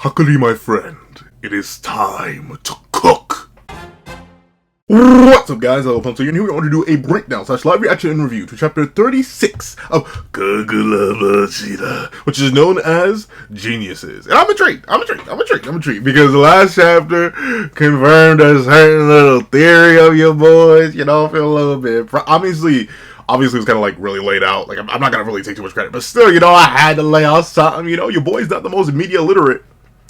Hakuri, my friend, it is time to cook! What's up, guys? I'm Pencil, and here we want to do a breakdown / live reaction and review to chapter 36 of Kagurabachi, which is known as Geniuses. And I'm intrigued, because the last chapter confirmed a certain little theory of your boys, you know, I feel a little bit, obviously it's kind of like really laid out, like I'm not going to really take too much credit, but still, you know, I had to lay out something, you know, your boy's not the most media literate,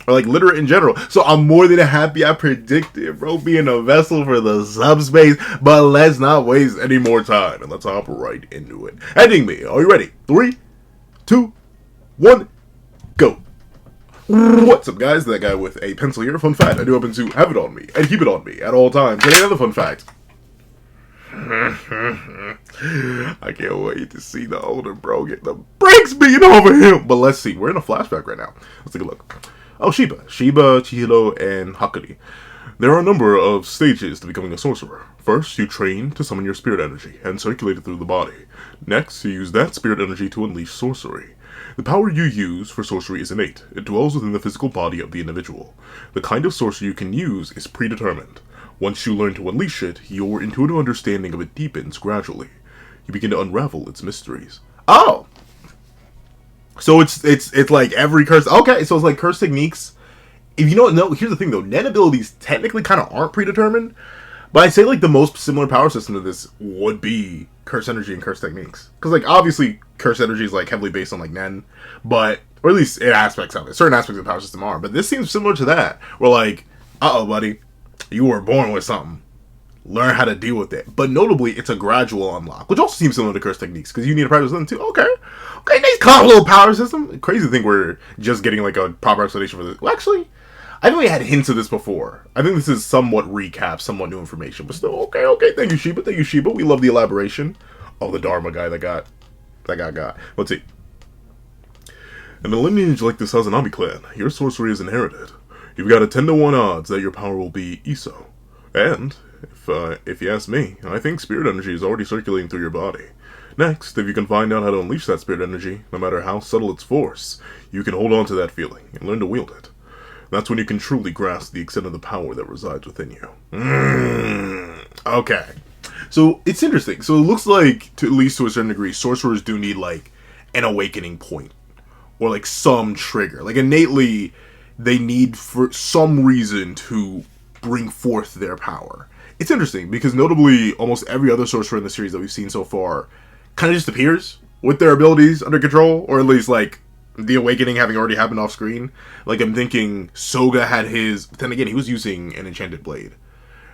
or like literate in general. So I'm more than happy I predicted, bro, being a vessel for the subspace. But let's not waste any more time and let's hop right into it. Ending me. Are you ready? 3, 2, 1, go. What's up, guys? That guy with a pencil here. Fun fact, I do happen to have it on me and keep it on me at all times. And another fun fact. I can't wait to see the older bro get the brakes beat over him. But let's see. We're in a flashback right now. Let's take a look. Oh, Shiba, Chihiro, and Hakuri. There are a number of stages to becoming a sorcerer. First, you train to summon your spirit energy and circulate it through the body. Next, you use that spirit energy to unleash sorcery. The power you use for sorcery is innate. It dwells within the physical body of the individual. The kind of sorcery you can use is predetermined. Once you learn to unleash it, your intuitive understanding of it deepens gradually. You begin to unravel its mysteries. Oh! So it's like every curse. Okay, so it's like curse techniques. If you don't know, here's the thing though. Nen abilities technically kind of aren't predetermined. But I'd say like the most similar power system to this would be curse energy and curse techniques. Because like obviously curse energy is like heavily based on like Nen. But, or at least in aspects of it. Certain aspects of the power system are. But this seems similar to that. Where like, uh-oh buddy, you were born with something. Learn how to deal with it. But notably, it's a gradual unlock, which also seems similar to curse techniques, because you need to practice them too. Okay, nice calm little power system. Crazy to think we're just getting like a proper explanation for this. Well, actually, I think we had hints of this before. I think this is somewhat recap, somewhat new information, but still, okay. Thank you, Shiba. We love the elaboration. Oh, the Dharma guy that got. Let's see. In a lineage like the Sazanami clan, your sorcery is inherited. You've got a 10-to-1 odds that your power will be Iso. And if you ask me, I think spirit energy is already circulating through your body. Next, if you can find out how to unleash that spirit energy, no matter how subtle its force, you can hold on to that feeling and learn to wield it. That's when you can truly grasp the extent of the power that resides within you. Okay. So, it's interesting. So, it looks like, at least to a certain degree, sorcerers do need, like, an awakening point. Or, like, some trigger. Like, innately, they need, for some reason, to bring forth their power. It's interesting because notably almost every other sorcerer in the series that we've seen so far kind of just appears with their abilities under control, or at least like the awakening having already happened off screen. Like I'm thinking Soga had his, but then again he was using an enchanted blade,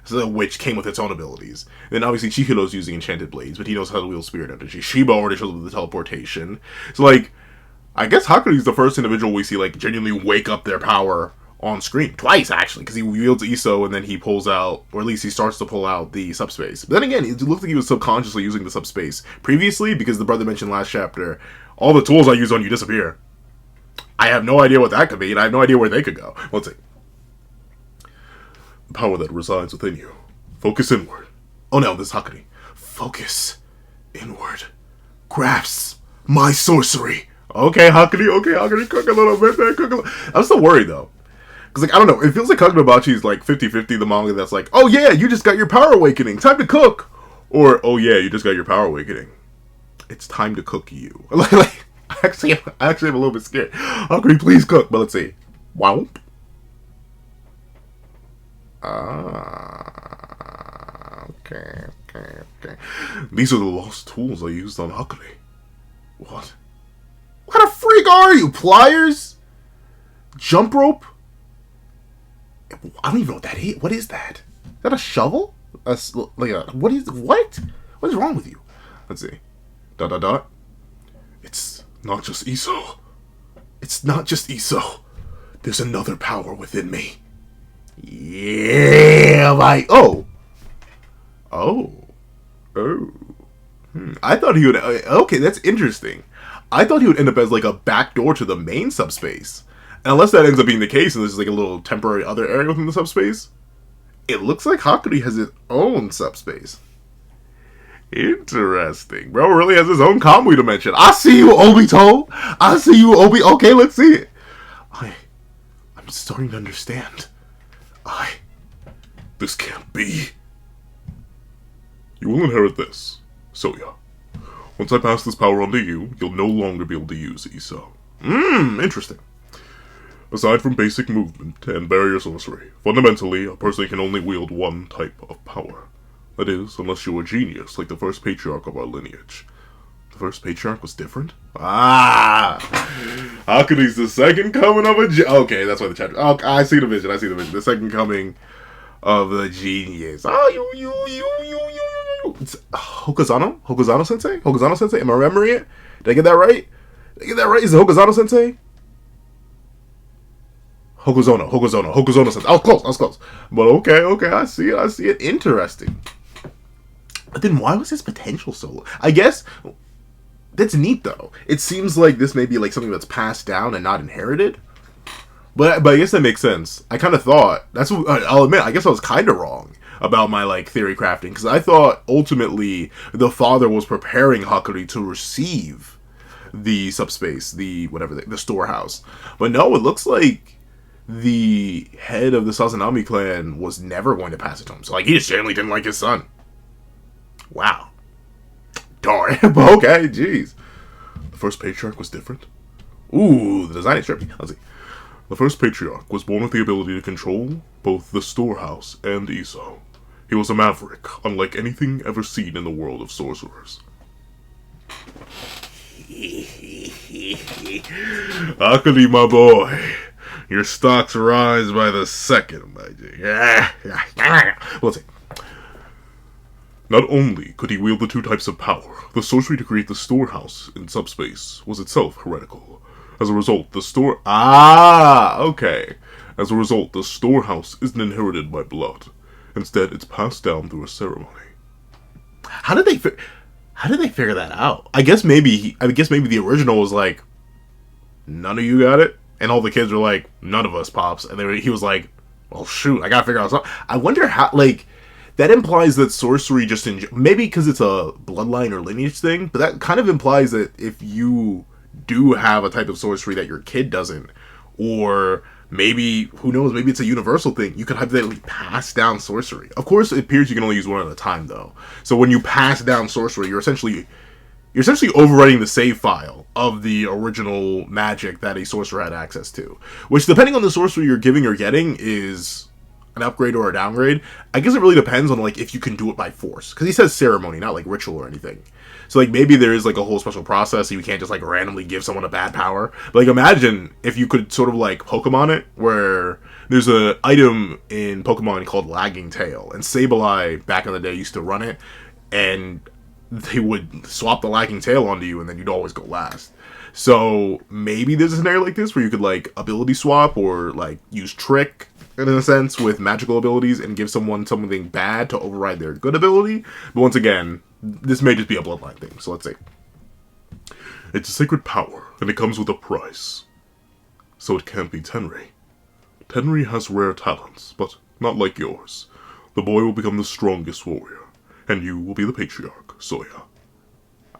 so which came with its own abilities. Then obviously Chihiro's using enchanted blades, but he knows how to wield spirit energy. Shiba already shows with the teleportation. So like I guess Hakuri's the first individual we see like genuinely wake up their power on screen. Twice, actually, because he wields Iso and then he pulls out, or at least he starts to pull out the subspace. But then again, it looks like he was subconsciously using the subspace previously, because the brother mentioned last chapter, all the tools I use on you disappear. I have no idea what that could be, and I have no idea where they could go. Let's see. The power that resides within you. Focus inward. Oh no, this is Hakuri. Focus inward. Grasp my sorcery. Okay, Hakuri, cook a little bit there, I'm still worried, though. Because, like, I don't know, it feels like Kagurabachi is, like, 50-50, the manga that's like, oh, yeah, you just got your power awakening, time to cook! Or, oh, yeah, you just got your power awakening, it's time to cook you. Like, I actually am a little bit scared. Hakuri, please cook, but let's see. Wow. Okay. These are the lost tools I used on Hakuri. What? What kind of freak are you? Pliers? Jump rope? I don't even know what that is. What is that? Is that a shovel? What is wrong with you? Let's see. ... It's not just Iso. It's not just Iso. There's another power within me. Yeah, I thought he would. Okay, that's interesting. I thought he would end up as like a backdoor to the main subspace. And unless that ends up being the case, and this is like a little temporary other area within the subspace, it looks like Hakuri has his own subspace. Interesting. Bro really has his own Kamui dimension. I see you, Obito. I see you, Obi. Okay, let's see it. I'm starting to understand. This can't be. You will inherit this, Soya. Once I pass this power on to you, you'll no longer be able to use Iso. Interesting. Aside from basic movement and barrier sorcery, fundamentally, a person can only wield one type of power. That is, unless you're a genius, like the first patriarch of our lineage. The first patriarch was different? Hakuri's the second coming of a okay, that's why the chapter... Oh, I see the vision. The second coming of the genius. It's Hokozano Sensei? Am I remembering it? Did I get that right? Is it Hokozano Sensei? Hokozono Sensei. I was close. But okay, I see it. Interesting. But then why was his potential so low? I guess that's neat though. It seems like this may be like something that's passed down and not inherited. But I guess that makes sense. I kind of thought I'll admit, I guess I was kind of wrong about my like theory crafting, because I thought ultimately the father was preparing Hakuri to receive the subspace, the storehouse. But no, it looks like the head of the Sazanami clan was never going to pass it to him. So like he just generally didn't like his son. Wow. Darn. But okay, jeez. The first patriarch was different. Ooh, the design is trippy. Let's see. The first patriarch was born with the ability to control both the storehouse and Iso. He was a maverick, unlike anything ever seen in the world of sorcerers. Hakuri, my boy. Your stocks rise by the second, my dear. Let's see. Not only could he wield the two types of power, the sorcery to create the storehouse in subspace was itself heretical. As a result, the storehouse isn't inherited by blood. Instead, it's passed down through a ceremony. How did they figure that out? I guess maybe the original was like, none of you got it, and all the kids were like, none of us, pops, and he was like, well, shoot, I gotta figure out something. I wonder how, like, that implies that sorcery just maybe because it's a bloodline or lineage thing, but that kind of implies that if you do have a type of sorcery that your kid doesn't, or maybe, who knows, maybe it's a universal thing, you could hypothetically pass down sorcery. Of course, it appears you can only use one at a time, though. So when you pass down sorcery, you're essentially overwriting the save file of the original magic that a sorcerer had access to. Which, depending on the sorcery you're giving or getting, is an upgrade or a downgrade. I guess it really depends on, like, if you can do it by force. Because he says ceremony, not, like, ritual or anything. So, like, maybe there is, like, a whole special process, so you can't just, like, randomly give someone a bad power. But, like, imagine if you could sort of, like, Pokemon it, where there's an item in Pokemon called Lagging Tail. And Sableye, back in the day, used to run it, and they would swap the Lagging Tail onto you, and then you'd always go last. So, maybe there's a scenario like this, where you could, like, ability swap, or, like, use Trick, in a sense, with magical abilities, and give someone something bad to override their good ability. But once again, this may just be a bloodline thing, so let's see. It's a sacred power, and it comes with a price. So it can't be Tenri. Tenri has rare talents, but not like yours. The boy will become the strongest warrior, and you will be the patriarch, Soya.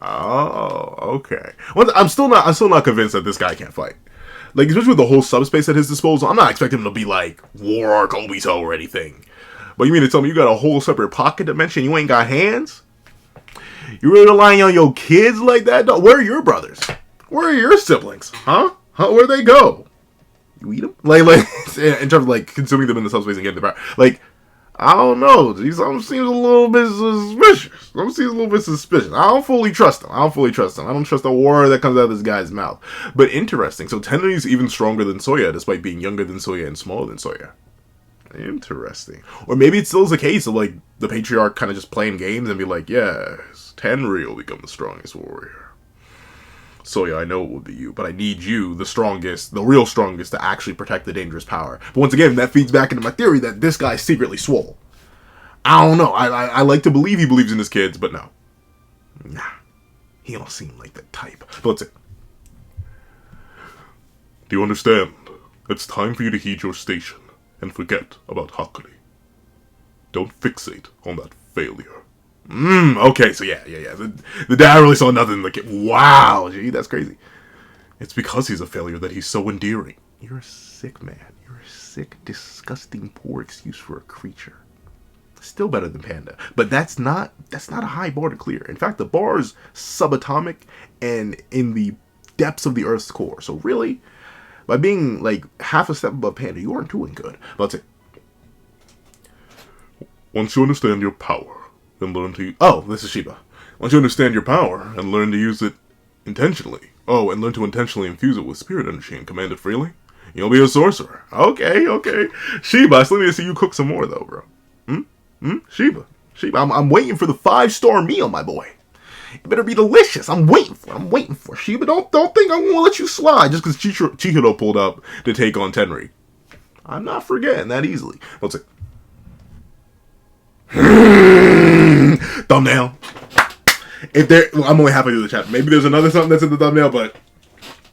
Oh, okay. Well, I'm still not convinced that this guy can't fight. Like, especially with the whole subspace at his disposal, I'm not expecting him to be like War Arc Obito or anything. But you mean to tell me you got a whole separate pocket dimension, you ain't got hands? You really relying on your kids like that? Where are your brothers? Where are your siblings? Huh? Where'd they go? You eat them? Like in terms of like consuming them in the subspace and getting the power. Like, I don't know. Something seems a little bit suspicious. I don't fully trust him. I don't trust the word that comes out of this guy's mouth. But interesting. So Tenri's even stronger than Soya, despite being younger than Soya and smaller than Soya. Interesting. Or maybe it still is a case of like the patriarch kind of just playing games and be like, yes, Tenri will become the strongest warrior. Soya, I know it will be you, but I need you, the strongest, the real strongest, to actually protect the dangerous power. But once again, that feeds back into my theory that this guy's secretly swole. I don't know. I like to believe he believes in his kids, but no. Nah. He don't seem like the type. But let's see. Do you understand? It's time for you to heed your station and forget about Hakuri. Don't fixate on that failure. Okay, so yeah. The dad really saw nothing in the kid. Wow, gee, that's crazy. It's because he's a failure that he's so endearing. You're a sick man. You're a sick, disgusting, poor excuse for a creature. Still better than Panda. But that's not a high bar to clear. In fact, the bar is subatomic and in the depths of the Earth's core. So really, by being like half a step above Panda, you aren't doing good. But let's say, once you understand your power and learn to... Oh, this is Shiba. Once you understand your power and learn to use it intentionally. Oh, and learn to intentionally infuse it with spirit energy and command it freely, you'll be a sorcerer. Okay. Shiba, I still need to see you cook some more, though, bro. Shiba. I'm waiting for the 5-star meal, my boy. It better be delicious. I'm waiting for Shiba. Don't think I'm gonna let you slide just because Chihiro pulled up to take on Tenri. I'm not forgetting that easily. Let's see. Thumbnail. I'm only halfway through the chapter. Maybe there's another something that's in the thumbnail, but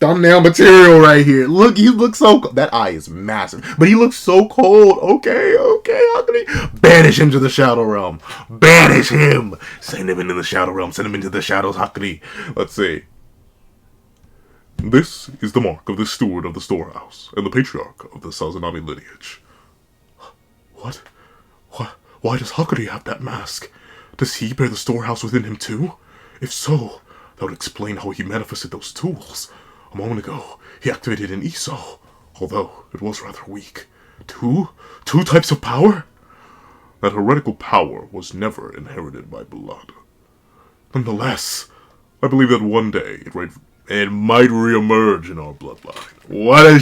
thumbnail material right here. Look, he looks so cold. That eye is massive, but he looks so cold. Okay, Hakuri. Banish him to the Shadow Realm. Banish him. Send him into the Shadow Realm. Send him into the shadows, Hakuri. Let's see. This is the mark of the steward of the storehouse and the patriarch of the Sazanami lineage. What? Why does Hakuri have that mask? Does he bear the storehouse within him too? If so, that would explain how he manifested those tools. A moment ago, he activated an Iso, although it was rather weak. Two types of power? That heretical power was never inherited by blood. Nonetheless, I believe that one day it might reemerge in our bloodline. What a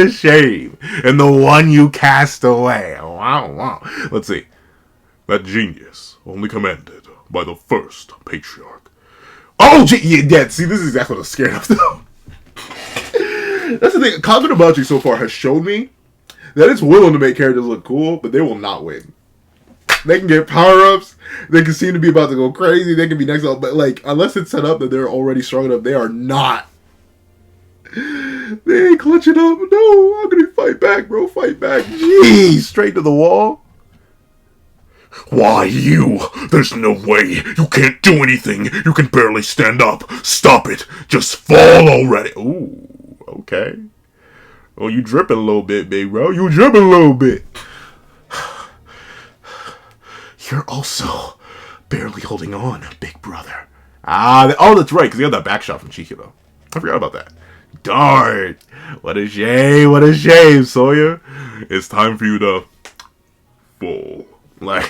shame. And the one you cast away. Wow. Let's see. That genius only commanded by the first patriarch. Oh, yeah, see, this is exactly what I was scared of, though. That's the thing. Kagurabachi so far has shown me that it's willing to make characters look cool, but they will not win. They can get power-ups. They can seem to be about to go crazy. They can be next level. But, like, unless it's set up that they're already strong enough, they are not. They ain't clutching up. No, I'm going to fight back, bro. Fight back. Jeez, straight to the wall. Why you? There's no way. You can't do anything. You can barely stand up. Stop it. Just fall already. Ooh, okay. Oh, you dripping a little bit, big bro. You dripping a little bit. You're also barely holding on, big brother. Oh, that's right, because he had that back shot from Chihiro. I forgot about that. Darn. What a shame, Soya. It's time for you to fall. Like,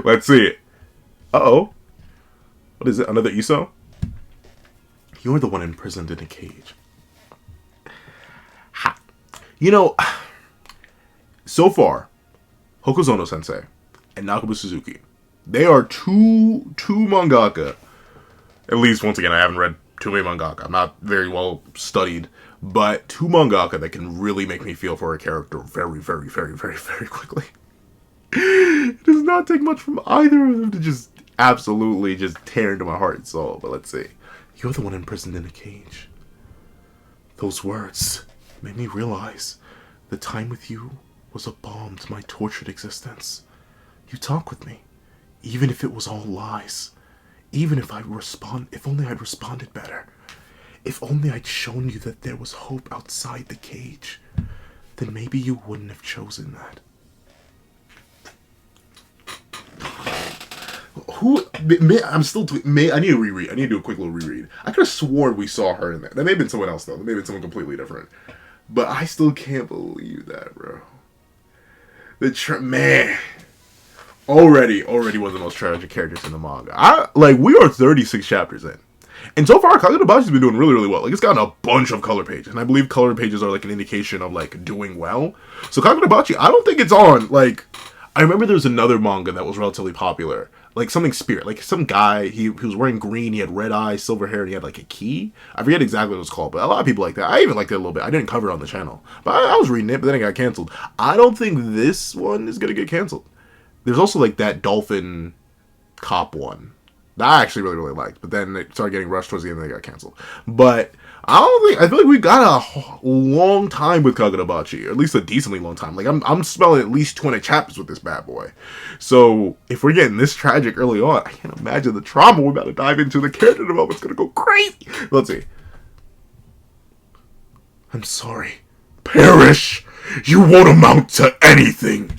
let's see it. Uh-oh. What is it? Another Iso? You're the one imprisoned in a cage. Ha. You know, so far, Hokuzono Sensei and Nakubu Suzuki, they are two mangaka. At least, once again, I haven't read too many mangaka. I'm not very well studied. But two mangaka that can really make me feel for a character very, very, very, very, very quickly. It does not take much from either of them to just absolutely just tear into my heart and soul. But let's see. You're the one imprisoned in a cage. Those words made me realize the time with you was a balm to my tortured existence. You talk with me, even if it was all lies. Even if if only I'd responded better. If only I'd shown you that there was hope outside the cage. Then maybe you wouldn't have chosen that. I'm still... I need to reread. I need to do a quick little reread. I could have sworn we saw her in there. That may have been someone else, though. That may have been someone completely different. But I still can't believe that, bro. Man. Already one of the most tragic characters in the manga. We are 36 chapters in. And so far, Kagurabachi's been doing really, really well. Like, it's gotten a bunch of color pages. And I believe color pages are, like, an indication of, like, doing well. So Kagurabachi, I don't think it's on, like... I remember there was another manga that was relatively popular. Like, something spirit. Like, some guy, he was wearing green, he had red eyes, silver hair, and he had, like, a key. I forget exactly what it was called, but a lot of people like that. I even liked it a little bit. I didn't cover it on the channel. But I was reading it, but then it got canceled. I don't think this one is going to get canceled. There's also, like, that dolphin cop one that I actually really, really liked. But then it started getting rushed towards the end and they got canceled. But I feel like we got a long time with Kagurabachi. Or at least a decently long time. Like, I'm smelling at least 20 chapters with this bad boy. So, if we're getting this tragic early on, I can't imagine the trauma we're about to dive into. The character development's gonna go crazy. Let's see. I'm sorry. Perish! You won't amount to anything!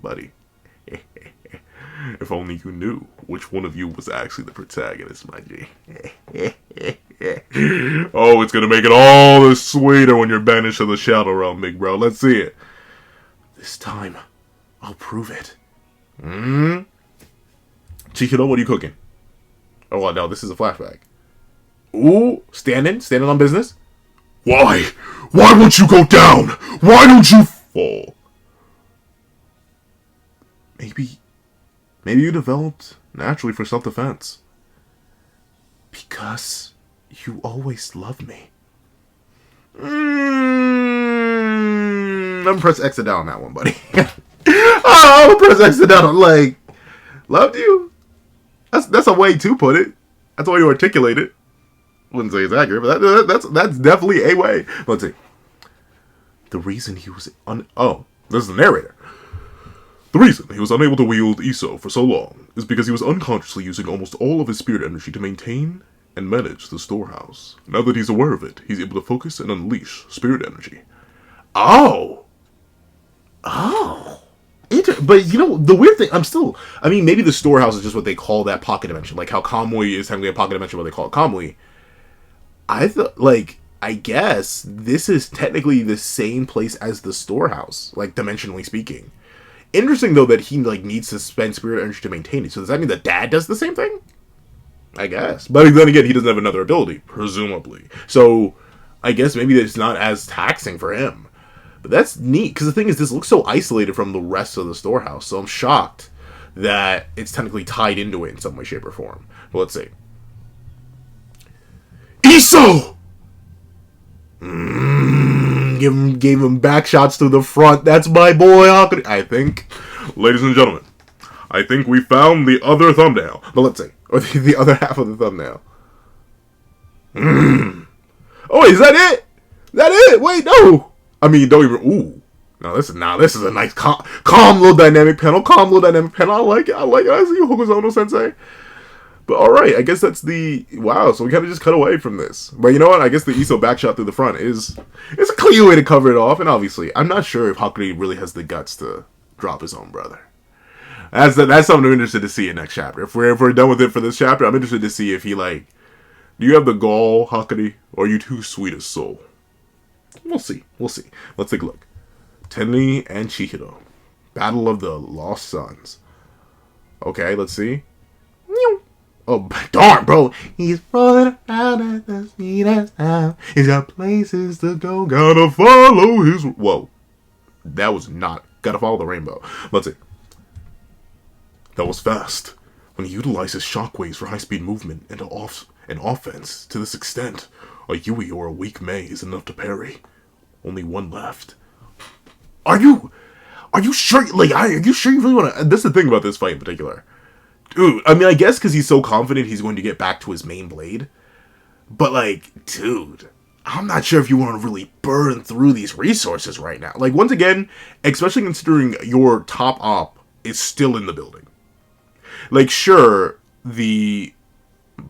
Buddy. If only you knew which one of you was actually the protagonist, my G. Oh, it's gonna make it all the sweeter when you're banished to the Shadow Realm, big bro. Let's see it. This time, I'll prove it. Chihiro, what are you cooking? Oh, well, no, this is a flashback. Ooh, standing on business. Why? Why won't you go down? Why don't you fall? Maybe you developed naturally for self-defense. Because you always loved me. I'm gonna press exit down on that one, buddy. I'm gonna press exit down on, like, loved you? That's a way to put it. That's a way to articulate it. Wouldn't say it's accurate, but that's definitely a way. Let's see. The reason he was this is the narrator. The reason he was unable to wield Iso for so long is because he was unconsciously using almost all of his spirit energy to maintain and manage the storehouse. Now that he's aware of it, he's able to focus and unleash spirit energy. Oh! But, you know, the weird thing, maybe the storehouse is just what they call that pocket dimension. Like how Kamui is technically a pocket dimension, what they call it Kamui. I guess this is technically the same place as the storehouse, like, dimensionally speaking. Interesting, though, that he, like, needs to spend spirit energy to maintain it. So does that mean the dad does the same thing? I guess. But then again, he doesn't have another ability, presumably. So I guess maybe it's not as taxing for him. But that's neat, because the thing is, this looks so isolated from the rest of the storehouse. So I'm shocked that it's technically tied into it in some way, shape, or form. But let's see. Iso! Gave him back shots to the front. That's my boy, Hakuri. I think, ladies and gentlemen, I think we found the other thumbnail. But let's see. Or the other half of the thumbnail. Oh, is that it? That it? Wait, no. I mean, don't even. Ooh. No, this is a nice, calm little dynamic panel. I like it. I see Hokuzono Sensei. But alright, I guess that's the... Wow, so we kind of just cut away from this. But you know what? I guess the Iso backshot through the front is a clear way to cover it off. And obviously, I'm not sure if Hakuri really has the guts to drop his own brother. That's something I'm interested to see in next chapter. If we're done with it for this chapter, I'm interested to see if he, like... Do you have the gall, Hakuri? Or are you too sweet a soul? We'll see. Let's take a look. Tenri and Chihiro. Battle of the Lost Sons. Okay, let's see. Oh, darn, bro. He's rolling around at the speed of sound. He's got places to go. Gotta follow his... Whoa. That was not... Gotta follow the rainbow. Let's see. That was fast. When he utilizes shockwaves for high-speed movement and offense to this extent, a Yui or a weak Mei is enough to parry. Only one left. Are you sure? Like, are you sure you really want to... That's the thing about this fight in particular. Dude, I mean, I guess because he's so confident he's going to get back to his main blade. But, like, dude, I'm not sure if you want to really burn through these resources right now. Like, once again, especially considering your top op is still in the building. Like, sure, the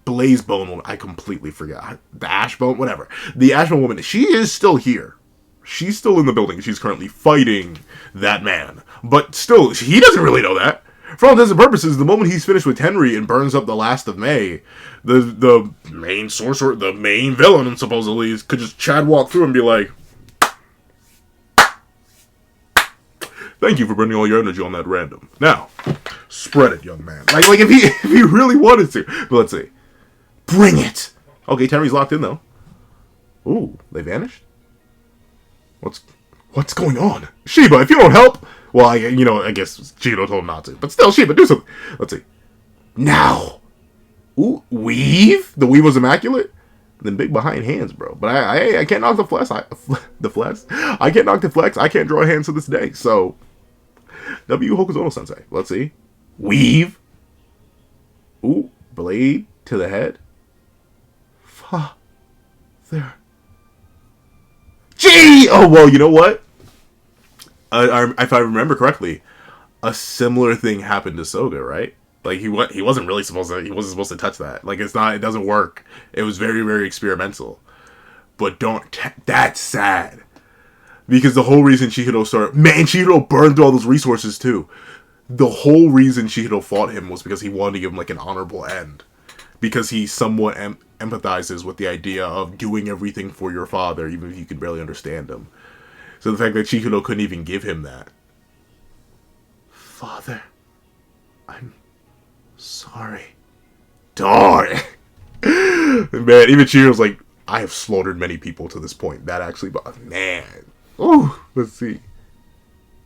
Blaze Bone woman, I completely forgot. The Ash Bone, whatever. The Ash Bone woman, she is still here. She's still in the building. She's currently fighting that man. But still, he doesn't really know that. For all intents and purposes, the moment he's finished with Tenri and burns up the last of Mei, the main sorcerer, the main villain, supposedly, could just Chad walk through and be like, thank you for burning all your energy on that random. Now, spread it, young man. Like if he really wanted to. But let's see. Bring it! Okay, Tenri's locked in, though. Ooh, they vanished? What's going on? Shiba, if you don't help... Well, I guess Chihiro told him not to. But still, Shiba, do something. Let's see. Now! Ooh, weave? The weave was immaculate? Then big behind hands, bro. But I can't knock the flex. I can't knock the flex. I can't draw hands to this day. So, W Hokuzono Sensei. Let's see. Weave. Ooh, blade to the head. There. Gee! Oh, well, you know what? If I remember correctly, a similar thing happened to Soga, right? Like he wasn't really supposed to. He wasn't supposed to touch that. Like it's not. It doesn't work. It was very very experimental. But that's sad. Because the whole reason Chihiro burned through all those resources too. The whole reason Chihiro fought him was because he wanted to give him like an honorable end. Because he somewhat empathizes with the idea of doing everything for your father, even if you can barely understand him. So the fact that Chihiro couldn't even give him that. Father, I'm sorry. Darn. Man, even Chihiro's like, I have slaughtered many people to this point. That actually, but man. Ooh, let's see.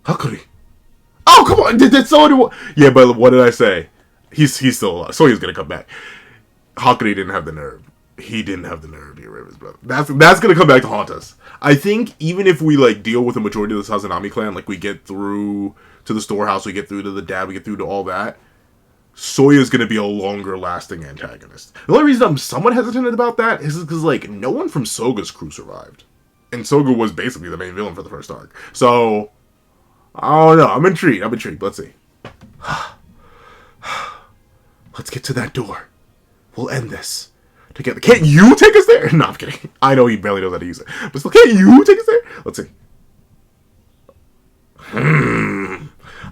Hakuri. Oh, come on. Did someone... Yeah, but what did I say? He's still alive. So he's gonna come back. Hakuri didn't have the nerve. He didn't have the nerve to get rid of his brother. That's gonna come back to haunt us. I think even if we like deal with the majority of the Sazanami clan, like we get through to the storehouse, we get through to the dad, we get through to all that, Soya's gonna be a longer lasting antagonist. The only reason I'm somewhat hesitant about that is because like no one from Soga's crew survived. And Soga was basically the main villain for the first arc. So I don't know. I'm intrigued. Let's see. Let's get to that door. We'll end this together. Can't you take us there? No, I'm kidding. I know he barely knows how to use it. But still, can't you take us there? Let's see.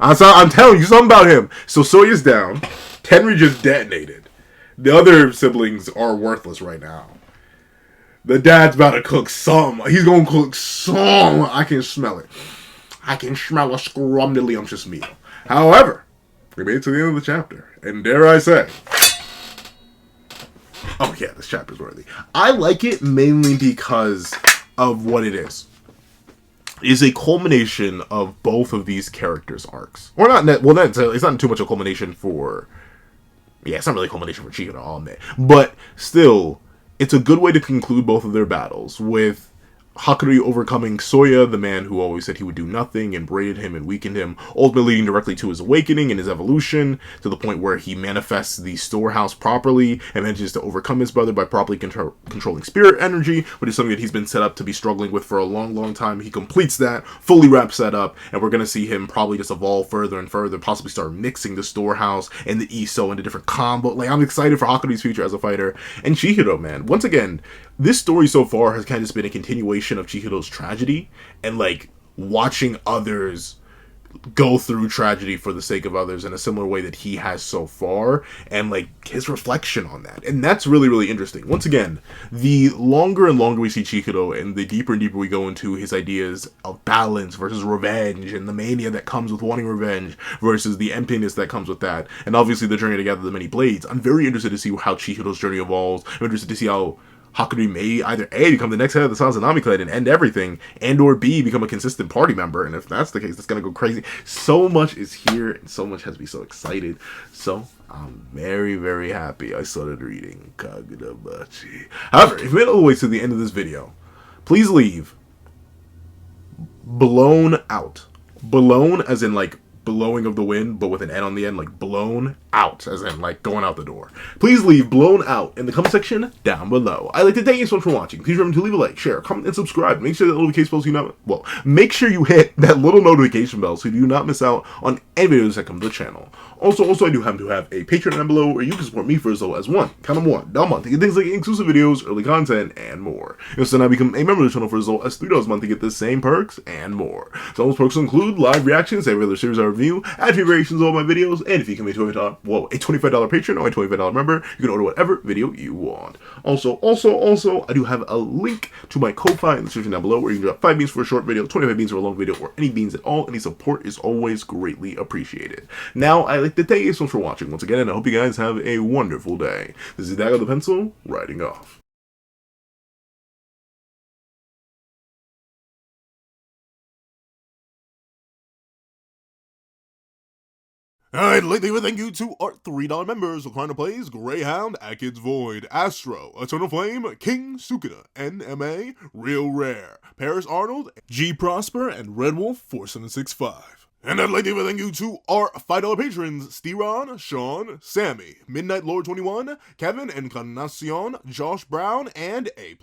I'm telling you something about him. So Soya's down. Tenri just detonated. The other siblings are worthless right now. The dad's about to cook some. He's gonna cook some. I can smell it. I can smell a scrumdiddlyumptious meal. However, we made it to the end of the chapter. And dare I say... Oh yeah, this chapter's worthy. I like it mainly because of what it is. It is a culmination of both of these characters' arcs. Or not, it's not too much a culmination for... Yeah, it's not really a culmination for Chihiro, I'll admit. But still, it's a good way to conclude both of their battles, with Hakuri overcoming Soya, the man who always said he would do nothing, and braided him and weakened him, ultimately leading directly to his awakening and his evolution, to the point where he manifests the storehouse properly, and manages to overcome his brother by properly controlling spirit energy, which is something that he's been set up to be struggling with for a long, long time. He completes that, fully wraps that up, and we're going to see him probably just evolve further and further, possibly start mixing the storehouse and the Iso into different combo. Like, I'm excited for Hakuri's future as a fighter. And Chihiro, man, once again, this story so far has kind of just been a continuation of Chihiro's tragedy, and like watching others go through tragedy for the sake of others in a similar way that he has so far, and like his reflection on that. And that's really, really interesting. Once again, the longer and longer we see Chihiro, and the deeper and deeper we go into his ideas of balance versus revenge, and the mania that comes with wanting revenge versus the emptiness that comes with that, and obviously the journey to gather the many blades, I'm very interested to see how Chihiro's journey evolves. I'm interested to see how Hakuri may either A, become the next head of the Sazanami clan and end everything, and or B, become a consistent party member. And if that's the case, that's going to go crazy. So much is here, and so much has me so excited. So, I'm very, very happy I started reading Kagurabachi. However, if you made it all the way to the end of this video, please leave blown out. Blown as in like blowing of the wind, but with an N on the end, like blown out, as in like going out the door. Please leave blown out in the comment section down below. I'd like to thank you so much for watching. Please remember to leave a like, share, comment, and subscribe. Make sure that notification bells make sure you hit that little notification bell so you do not miss out on any videos that come to the channel. Also, I do happen to have a Patreon down below where you can support me for as low as $1 a month to get things like exclusive videos, early content, and more. You'll still now become a member of the channel for as low as $3 a month to get the same perks and more. So those perks include live reactions, every other series I review, ad-free variations of all my videos, and if you can make a $25 patron or a $25 member, you can order whatever video you want. Also, I do have a link to my Ko-Fi in the description down below where you can drop 5 beans for a short video, 25 beans for a long video, or any beans at all. Any support is always greatly appreciated. Now, I'd like to thank you so much for watching once again, and I hope you guys have a wonderful day. This is Dago the Pencil, writing off. I'd like to give a thank you to our $3 members: Recliner Plays, Greyhound, Atkins Void, Astro, Eternal Flame, King Sukuna, NMA, Real Rare, Paris Arnold, G Prosper, and Red Wolf 4765. And I'd like to give a thank you to our $5 patrons: Steron, Sean, Sammy, Midnight Lord 21, Kevin Encarnacion, Josh Brown, and A+A.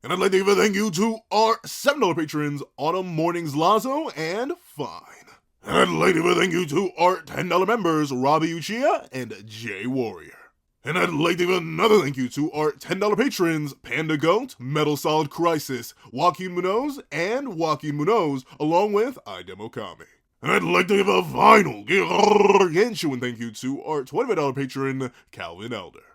And I'd like to give a thank you to our $7 patrons: Autumn Mornings Lazo and Fine. And I'd like to give a thank you to our $10 members, Robbie Uchiha and Jay Warrior. And I'd like to give another thank you to our $10 patrons, Panda Goat, Metal Solid Crisis, Joaquin Munoz, and Joaquin Munoz, along with Idemokami. And I'd like to give a final gargantuan thank you to our $25 patron, Calvin Elder.